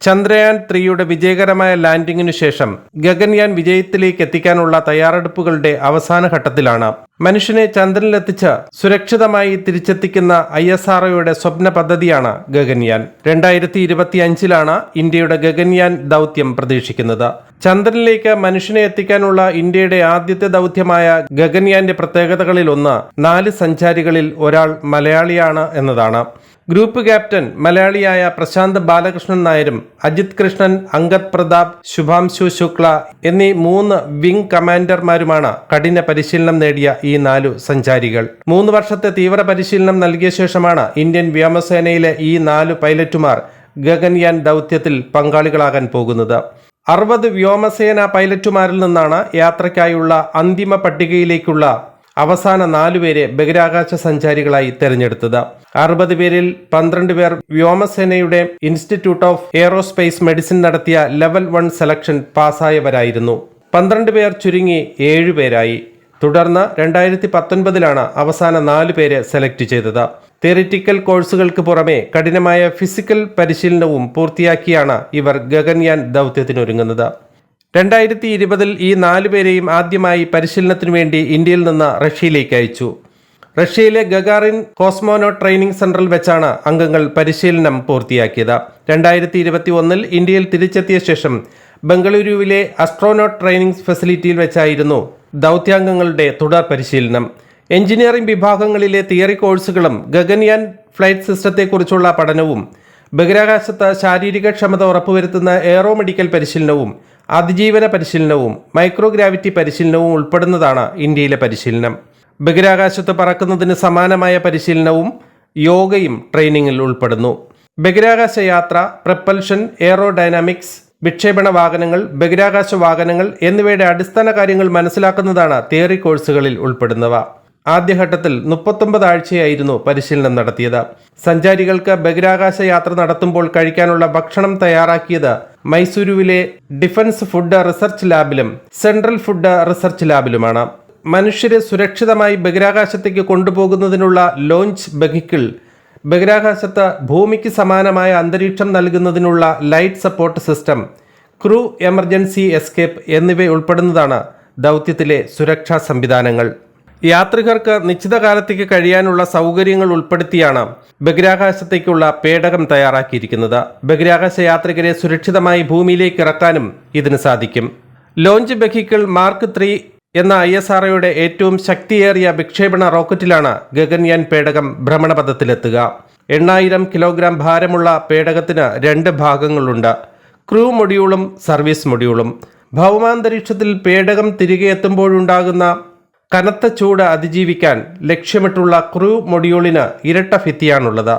ചന്ദ്രയാൻ 3യുടെ വിജയകരമായ ലാൻഡിങ്ങിനു ശേഷം ഗഗൻയാൻ വിജയത്തിലേക്ക് എത്തിക്കാനുള്ള തയ്യാറെടുപ്പുകളുടെ അവസാന ഘട്ടത്തിലാണ്. മനുഷ്യനെ ചന്ദ്രനിലെത്തിച്ച് സുരക്ഷിതമായി തിരിച്ചെത്തിക്കുന്ന ISROയുടെ സ്വപ്ന പദ്ധതിയാണ് ഗഗൻയാൻ. 2025 ഇന്ത്യയുടെ ഗഗൻയാൻ ദൗത്യം പ്രതീക്ഷിക്കുന്നത്. ചന്ദ്രനിലേക്ക് മനുഷ്യനെ എത്തിക്കാനുള്ള ഇന്ത്യയുടെ ആദ്യത്തെ ദൗത്യമായ ഗഗൻയാന്റെ പ്രത്യേകതകളിലൊന്ന് 4 സഞ്ചാരികളിൽ ഒരാൾ മലയാളിയാണ് എന്നതാണ്. ഗ്രൂപ്പ് ക്യാപ്റ്റൻ മലയാളിയായ പ്രശാന്ത് ബാലകൃഷ്ണൻ നായരും അജിത് കൃഷ്ണൻ, അങ്കദ് പ്രതാപ്, ശുഭാംശു ശുക്ല എന്നീ 3 വിംഗ് കമാൻഡർമാരുമാണ് കഠിന പരിശീലനം നേടിയ ഈ 4 സഞ്ചാരികൾ. 3 വർഷത്തെ തീവ്ര പരിശീലനം നൽകിയ ശേഷമാണ് ഇന്ത്യൻ വ്യോമസേനയിലെ ഈ 4 പൈലറ്റുമാർ ഗഗൻയാൻ ദൗത്യത്തിൽ പങ്കാളികളാകാൻ പോകുന്നത്. 60 വ്യോമസേന പൈലറ്റുമാരിൽ നിന്നാണ് യാത്രയ്ക്കായുള്ള അന്തിമ പട്ടികയിലേക്കുള്ള അവസാന 4 പേരെ ബഹിരാകാശ സഞ്ചാരികളായി തെരഞ്ഞെടുത്തത്. 60 പേരിൽ 12 പേർ വ്യോമസേനയുടെ ഇൻസ്റ്റിറ്റ്യൂട്ട് ഓഫ് എയറോസ്പേസ് മെഡിസിൻ നടത്തിയ ലെവൽ 1 സെലക്ഷൻ പാസ്സായവരായിരുന്നു. 12 പേർ ചുരുങ്ങി 7 പേരായി. തുടർന്ന് 2019 അവസാന 4 പേരെ സെലക്ട് ചെയ്തത്. തിയറിറ്റിക്കൽ കോഴ്സുകൾക്ക് പുറമെ കഠിനമായ ഫിസിക്കൽ പരിശീലനവും പൂർത്തിയാക്കിയാണ് ഇവർ ഗഗൻയാൻ ദൗത്യത്തിനൊരുങ്ങുന്നത്. 2020 ഈ 4 പേരെയും ആദ്യമായി പരിശീലനത്തിനു വേണ്ടി ഇന്ത്യയിൽ നിന്ന് റഷ്യയിലേക്ക് അയച്ചു. റഷ്യയിലെ ഗഗാറിൻ കോസ്മോനോട്ട് ട്രെയിനിംഗ് സെന്ററിൽ വെച്ചാണ് അംഗങ്ങൾ പരിശീലനം പൂർത്തിയാക്കിയത്. 2021 ഇന്ത്യയിൽ തിരിച്ചെത്തിയ ശേഷം ബംഗളൂരുവിലെ അസ്ട്രോനോട്ട് ട്രെയിനിംഗ് ഫെസിലിറ്റിയിൽ വെച്ചായിരുന്നു ദൗത്യാംഗങ്ങളുടെ തുടർ പരിശീലനം. എഞ്ചിനീയറിംഗ് വിഭാഗങ്ങളിലെ തിയറി കോഴ്സുകളും ഗഗൻയാൻ ഫ്ലൈറ്റ് സിസ്റ്റത്തെക്കുറിച്ചുള്ള പഠനവും ബഹിരാകാശത്ത് ശാരീരിക ക്ഷമത ഉറപ്പുവരുത്തുന്ന എയറോ മെഡിക്കൽ പരിശീലനവും അതിജീവന പരിശീലനവും മൈക്രോഗ്രാവിറ്റി പരിശീലനവും ഉൾപ്പെടുന്നതാണ് ഇന്ത്യയിലെ പരിശീലനം. ബഹിരാകാശത്ത് പറക്കുന്നതിന് സമാനമായ പരിശീലനവും യോഗയും ട്രെയിനിങ്ങിൽ ഉൾപ്പെടുന്നു. ബഹിരാകാശ യാത്ര, പ്രപ്പൽഷൻ, എയറോഡൈനാമിക്സ്, വിക്ഷേപണ വാഹനങ്ങൾ, ബഹിരാകാശ വാഹനങ്ങൾ എന്നിവയുടെ അടിസ്ഥാന കാര്യങ്ങൾ മനസ്സിലാക്കുന്നതാണ് തിയറി കോഴ്സുകളിൽ ഉൾപ്പെടുന്നവ. ആദ്യഘട്ടത്തിൽ 39 ആഴ്ചയായിരുന്നു പരിശീലനം നടത്തിയത്. സഞ്ചാരികൾക്ക് ബഹിരാകാശ യാത്ര നടത്തുമ്പോൾ കഴിക്കാനുള്ള ഭക്ഷണം തയ്യാറാക്കിയത് മൈസൂരുവിലെ ഡിഫൻസ് ഫുഡ് റിസർച്ച് ലാബിലും സെൻട്രൽ ഫുഡ് റിസർച്ച് ലാബിലുമാണ്. മനുഷ്യരെ സുരക്ഷിതമായി ബഹിരാകാശത്തേക്ക് കൊണ്ടുപോകുന്നതിനുള്ള ലോഞ്ച് വെഹിക്കിൾ, ബഹിരാകാശത്ത് ഭൂമിക്ക് സമാനമായ അന്തരീക്ഷം നൽകുന്നതിനുള്ള light support system, crew emergency escape എന്നിവ ഉൾപ്പെടുന്നതാണ് ദൗത്യത്തിലെ സുരക്ഷാ സംവിധാനങ്ങൾ. യാത്രികർക്ക് നിശ്ചിത കാലത്തേക്ക് കഴിയാനുള്ള സൗകര്യങ്ങൾ ഉൾപ്പെടുത്തിയാണ് ബഹിരാകാശത്തേക്കുള്ള പേടകം തയ്യാറാക്കിയിരിക്കുന്നത്. ബഹിരാകാശ യാത്രികരെ സുരക്ഷിതമായി ഭൂമിയിലേക്ക് ഇറക്കാനും ഇതിന് സാധിക്കും. ലോഞ്ച് വെഹിക്കിൾ മാർക്ക് 3 എന്ന ISROയുടെ ഏറ്റവും ശക്തിയേറിയ വിക്ഷേപണ റോക്കറ്റിലാണ് ഗഗൻയാൻ പേടകം ഭ്രമണപഥത്തിലെത്തുക. 8000 കിലോഗ്രാം ഭാരമുള്ള പേടകത്തിന് 2 ഭാഗങ്ങളുണ്ട്: ക്രൂ മൊഡ്യൂളും സർവീസ് മൊഡ്യൂളും. ഭൗമാന്തരീക്ഷത്തിൽ പേടകം തിരികെ എത്തുമ്പോഴുണ്ടാകുന്ന കനത്ത ചൂട് അതിജീവിക്കാൻ ലക്ഷ്യമിട്ടുള്ള ക്രൂ മൊഡ്യൂളിന് ഇരട്ട ഭിത്തിയാണുള്ളത്.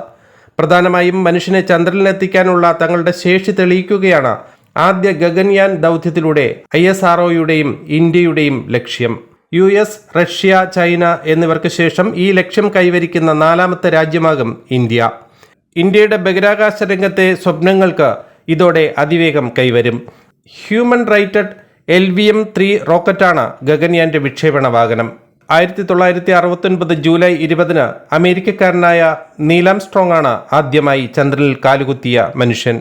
പ്രധാനമായും മനുഷ്യനെ ചന്ദ്രനിലെത്തിക്കാനുള്ള തങ്ങളുടെ ശേഷി തെളിയിക്കുകയാണ് ആദ്യ ഗഗൻയാൻ ദൗത്യത്തിലൂടെ ISROയുടെയും ഇന്ത്യയുടെയും ലക്ഷ്യം. US, റഷ്യ, ചൈന എന്നിവർക്ക് ശേഷം ഈ ലക്ഷ്യം കൈവരിക്കുന്ന 4ാമത്തെ രാജ്യമാകും ഇന്ത്യ. ഇന്ത്യയുടെ ബഹിരാകാശ രംഗത്തെ സ്വപ്നങ്ങൾക്ക് ഇതോടെ അതിവേഗം കൈവരും. ഹ്യൂമൻ റൈറ്റഡ് LVM-3 റോക്കറ്റാണ് ഗഗൻയാന്റെ വിക്ഷേപണ വാഹനം. 1969 ജൂലൈ 20 അമേരിക്കക്കാരനായ നീൽ ആംസ്ട്രോങ് ആണ് ആദ്യമായി ചന്ദ്രനിൽ കാലുകുത്തിയ മനുഷ്യൻ.